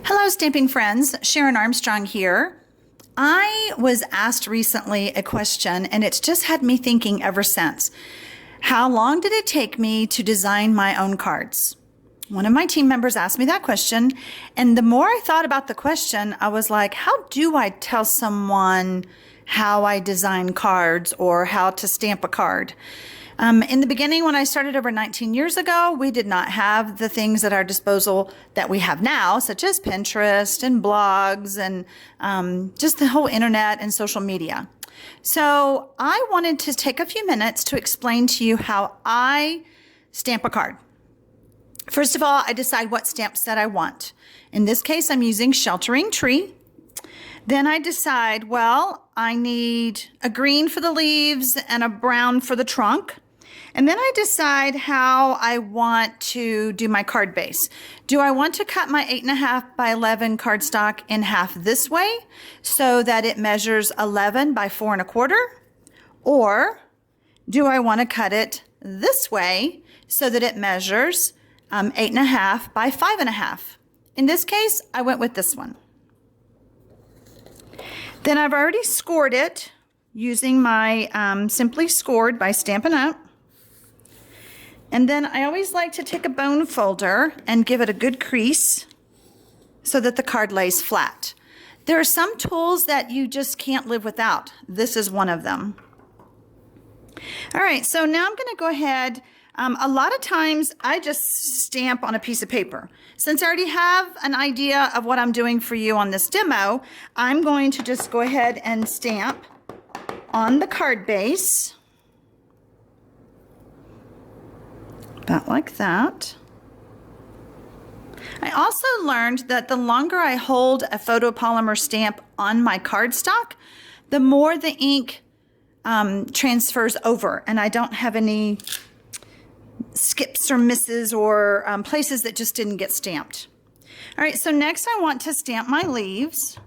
Hello, stamping friends. Sharon Armstrong here. I was asked recently a question, and it's just had me thinking ever since. How long did it take me to design my own cards? One of my team members asked me that question, and the more I thought about the question, I was like, how do I tell someone how I design cards or how to stamp a card? In the beginning, when I started over 19 years ago, we did not have the things at our disposal that we have now, such as Pinterest and blogs and just the whole internet and social media. So I wanted to take a few minutes to explain to you how I stamp a card. First of all, I decide what stamp set I want. In this case, I'm using Sheltering Tree. Then I decide, well, I need a green for the leaves and a brown for the trunk. And then I decide how I want to do my card base. Do I want to cut my 8.5 by 11 cardstock in half this way so that it measures 11 by 4 1/4? Or do I want to cut it this way so that it measures 8.5 by 5 1/2? In this case, I went with this one. Then I've already scored it using my Simply Scored by Stampin' Up. And then I always like to take a bone folder and give it a good crease so that the card lays flat. There are some tools that you just can't live without. This is one of them. All right, so now I'm going to go ahead. A lot of times I just stamp on a piece of paper. Since I already have an idea of what I'm doing for you on this demo, I'm going to just go ahead and stamp on the card base. About like that. I also learned that the longer I hold a photopolymer stamp on my cardstock, the more the ink transfers over, and I don't have any skips or misses or places that just didn't get stamped. All right, so next I want to stamp my leaves.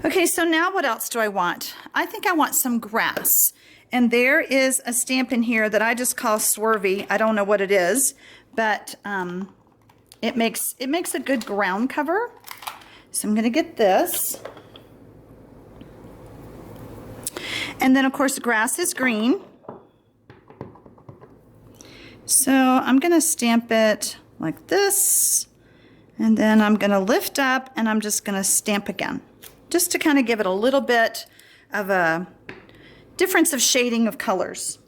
Okay, so now what else do I want? I think I want some grass. And there is a stamp in here that I just call Swervy. I don't know what it is, but it makes a good ground cover. So I'm going to get this. And then, of course, grass is green. So I'm going to stamp it like this. And then I'm going to lift up and I'm just going to stamp again, just to kind of give it a little bit of a difference of shading of colors.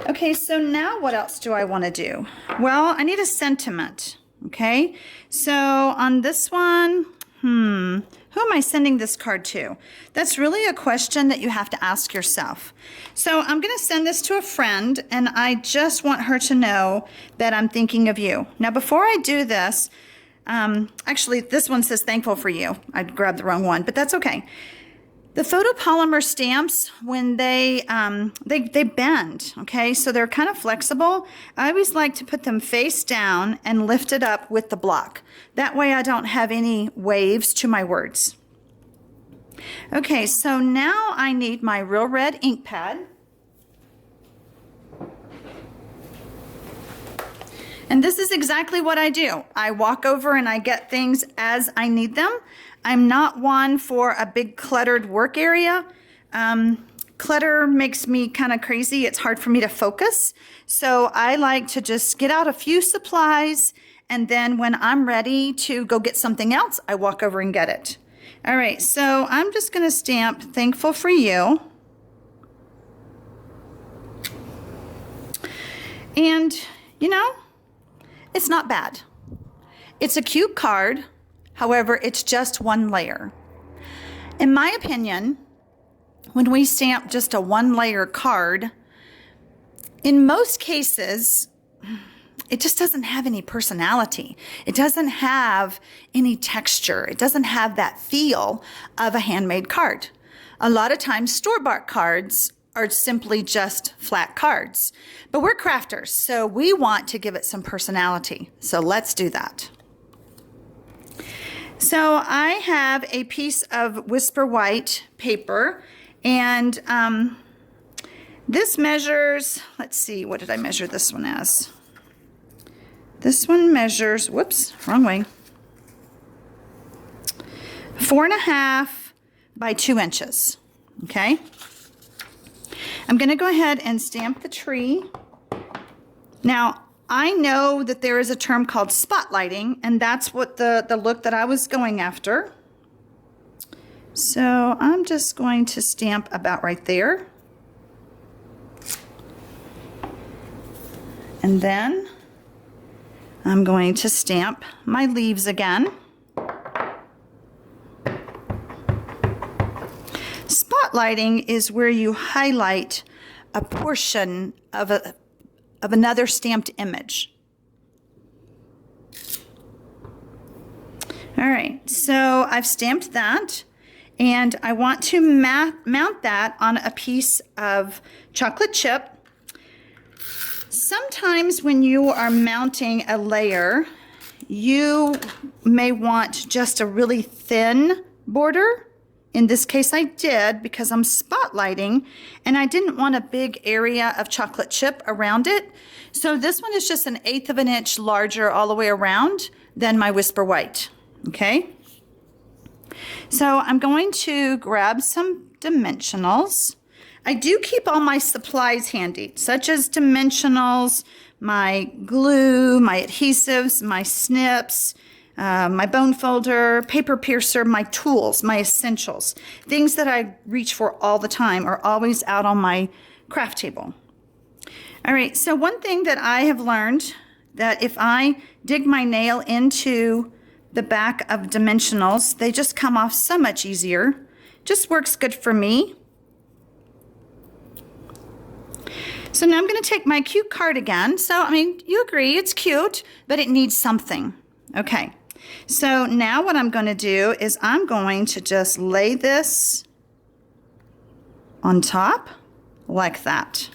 Okay, so now what else do I want to do? Well, I need a sentiment, okay? So on this one, who am I sending this card to? That's really a question that you have to ask yourself. So I'm going to send this to a friend, and I just want her to know that I'm thinking of you. Now, before I do this, actually, this one says thankful for you. I grabbed the wrong one, but that's okay. The photopolymer stamps, when they bend, okay? So they're kind of flexible. I always like to put them face down and lift it up with the block. That way I don't have any waves to my words. Okay, so now I need my Real Red ink pad. And this is exactly what I do. I walk over and I get things as I need them. I'm not one for a big cluttered work area. Clutter makes me kind of crazy. It's hard for me to focus. So I like to just get out a few supplies, and then when I'm ready to go get something else, I walk over and get it. All right, so I'm just going to stamp thankful for you. And, you know, it's not bad. It's a cute card. However, it's just one layer. In my opinion, when we stamp just a one-layer card, in most cases, it just doesn't have any personality. It doesn't have any texture. It doesn't have that feel of a handmade card. A lot of times, store-bought cards are simply just flat cards. But we're crafters, so we want to give it some personality. So let's do that. So I have a piece of Whisper White paper, and This measures, let's see, what did I measure this one as? This one measures, whoops, wrong way. 4.5 by 2 inches, okay? I'm gonna go ahead and stamp the tree. Now, I know that there is a term called spotlighting, and that's what the look that I was going after. So I'm just going to stamp about right there. And then I'm going to stamp my leaves again. Spotlighting is where you highlight a portion of another stamped image. All right, so I've stamped that, and I want to mount that on a piece of chocolate chip. Sometimes when you are mounting a layer, you may want just a really thin border. In this case, I did because I'm spotlighting, and I didn't want a big area of chocolate chip around it. So this one is just 1/8 of an inch larger all the way around than my Whisper White, okay? So I'm going to grab some dimensionals. I do keep all my supplies handy, such as dimensionals, my glue, my adhesives, my snips, my bone folder, paper piercer, my tools, my essentials. Things that I reach for all the time are always out on my craft table. All right, so one thing that I have learned, that if I dig my nail into the back of dimensionals, they just come off so much easier. Just works good for me. So now I'm going to take my cute card again. So, I mean, you agree, it's cute, but it needs something. Okay, so now what I'm going to do is I'm going to just lay this on top like that.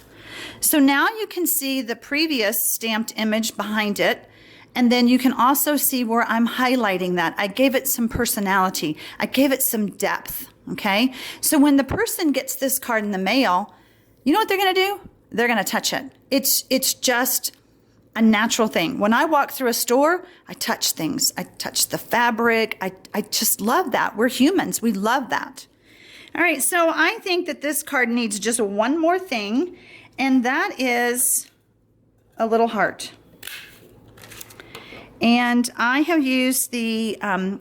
So now you can see the previous stamped image behind it, and then you can also see where I'm highlighting that. I gave it some personality. I gave it some depth, okay? So when the person gets this card in the mail, you know what they're going to do? They're going to touch it. It's just a natural thing. When I walk through a store, I touch things. I touch the fabric. I just love that. We're humans. We love that. All right, so I think that this card needs just one more thing, and that is a little heart. And I have used the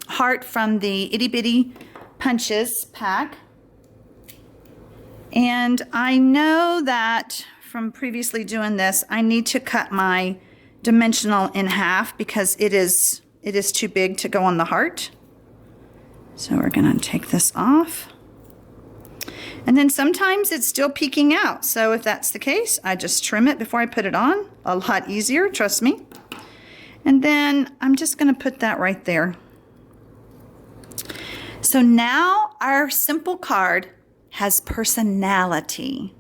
heart from the Itty Bitty Punches pack. And I know that from previously doing this, I need to cut my dimensional in half because it is too big to go on the heart. So we're going to take this off. And then sometimes it's still peeking out. So if that's the case, I just trim it before I put it on. A lot easier, trust me. And then I'm just going to put that right there. So now our simple card has personality.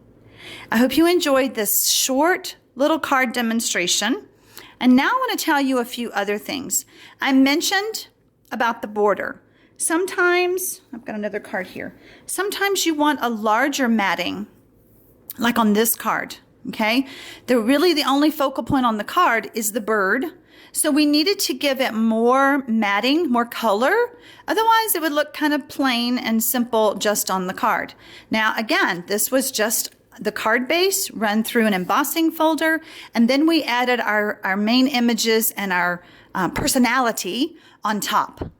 I hope you enjoyed this short little card demonstration. And now I want to tell you a few other things. I mentioned about the border. Sometimes, I've got another card here. Sometimes you want a larger matting, like on this card, okay? The only focal point on the card is the bird. So we needed to give it more matting, more color. Otherwise, it would look kind of plain and simple just on the card. Now, again, this was just the card base run through an embossing folder, and then we added our main images and our personality on top.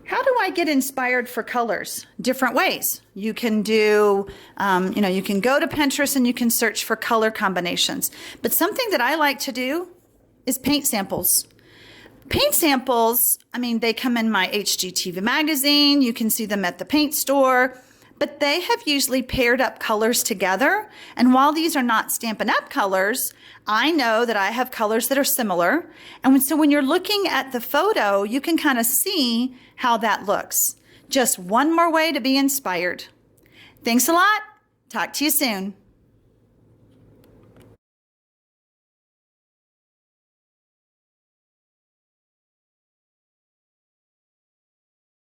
How do I get inspired for colors? Different ways. You can do, you can go to Pinterest and you can search for color combinations. But something that I like to do is paint samples. Paint samples, I mean, they come in my HGTV magazine. You can see them at the paint store, but they have usually paired up colors together. And while these are not Stampin' Up colors, I know that I have colors that are similar. And so when you're looking at the photo, you can kind of see how that looks. Just one more way to be inspired. Thanks a lot. Talk to you soon.